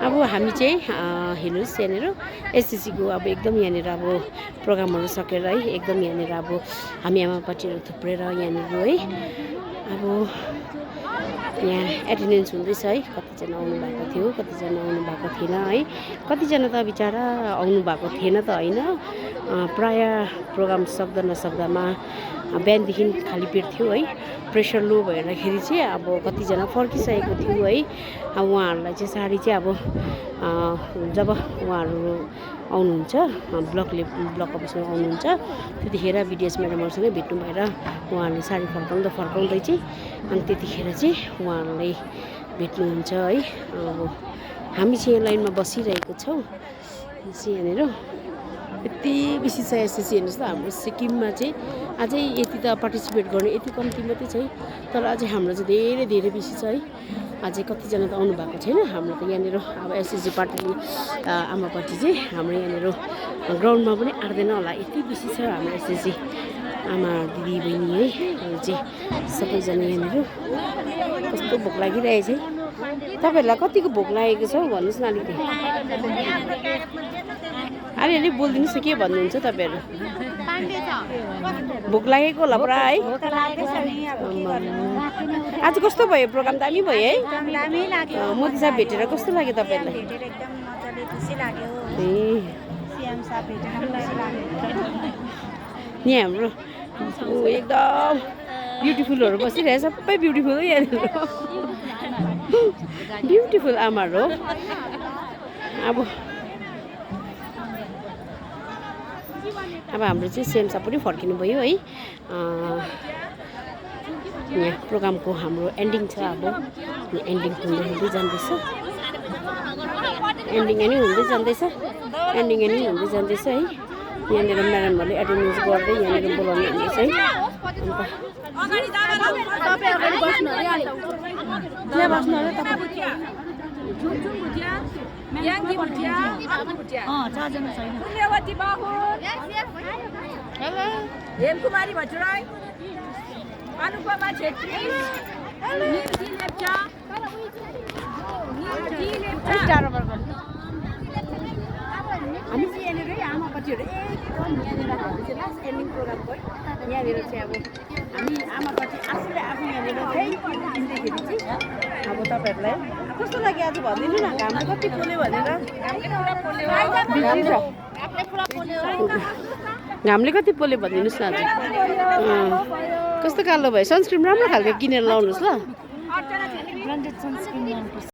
अब हामी चाहिँ हेर्नुहोस् यहाँनिर एसएससीको अब एकदम यहाँनिर अब प्रोग्रामहरू सकेर है एकदम यहाँनिर अब हामी आमापाटीहरू थुप्रेर यहाँनिर है अब यहाँ एटेन्डेन्स हुँदैछ है कतिजना आउनु भएको थियो कतिजना आउनु भएको थिएन है कतिजना त बिचारा आउनु भएको थिएन त होइन प्राय प्रोग्राम सक्दा नसक्दामा बिहानदेखि खाली पेट थियो है प्रेसर लो भएरखेरि चाहिँ अब कतिजना फर्किसकेको थियो है अब उहाँहरूलाई चाहिँ साडी चाहिँ अब जब उहाँहरू आउनुहुन्छ ब्लक अफिसमा आउनुहुन्छ त्यतिखेर बिडिएस म्याडमहरूसँगै भेट्नु भएर उहाँहरूले साडी फर्काउँदै चाहिँ अनि त्यतिखेर चाहिँ उहाँहरूलाई भेट्नुहुन्छ है अब हामी चाहिँ यहाँ लाइनमा बसिरहेको छौँ यहाँनिर यति बेसी छ एसएससी हेर्नुहोस् त हाम्रो सिक्किममा चाहिँ अझै यति त पार्टिसिपेट गर्ने यति कम्ती मात्रै छ है तर अझै हाम्रो चाहिँ धेरै धेरै बेसी छ है अझै कतिजना त आउनु भएको छैन हाम्रो त यहाँनिर अब एसएससी पार्टीले आमापाटी चाहिँ हाम्रो यहाँनिर ग्राउन्डमा पनि आँट्दैन होला यति बेसी छ हाम्रो एसएससी आमा दिदी बहिनी है चाहिँ सबैजना यहाँनिर कस्तो भोक लागिरहेछ है तपाईँहरूलाई कतिको भोक लागेको छ भन्नुहोस् न अलिकति अलिअलि बोलिदिनुहोस् न के भन्नुहुन्छ तपाईँहरू भोक लागेको होला पुरा है आज कस्तो भयो प्रोग्राम दामी भयो है मोदी साहब भेटेर कस्तो लाग्यो तपाईँहरूलाई यहाँ हाम्रो एकदम ब्युटिफुलहरू बसिरहेछ सबै ब्युटिफुल हो यहाँनिर ब्युटिफुल आमाहरू हो अब हाम्रो चाहिँ सेम्सा पनि फर्किनु भयो है यहाँ प्रोग्रामको हाम्रो एन्डिङ छ अब एन्डिङ हुँदै जाँदैछ एन्डिङ नै हुँदै जाँदैछ है यहाँनिर म्याडमहरूले एटेन्डेन्स गर्दै यहाँनिर बोलाउनु हुँदैछ है हेमकुमारी भट्टराई अनुपमा छेत्री हामी चाहिँ यहाँनिर आमापाटीहरू एकदम यहाँनिर हाम्रो चाहिँ लास्ट एन्डिङ प्रोग्रामको है यहाँनिर चाहिँ अब हामी आमापाटी आफूले आफू यहाँनिर चाहिँ हिँड्दाखेरि चाहिँ अब तपाईँहरूलाई कस्तो लाग्यो आज भनिदिनु न घामले कति पोल्यो भनेर घामले कति पोल्यो भनिदिनुहोस् न आज कस्तो कालो भयो सनस्क्रिन राम्रो खालको किनेर लाउनुहोस् ल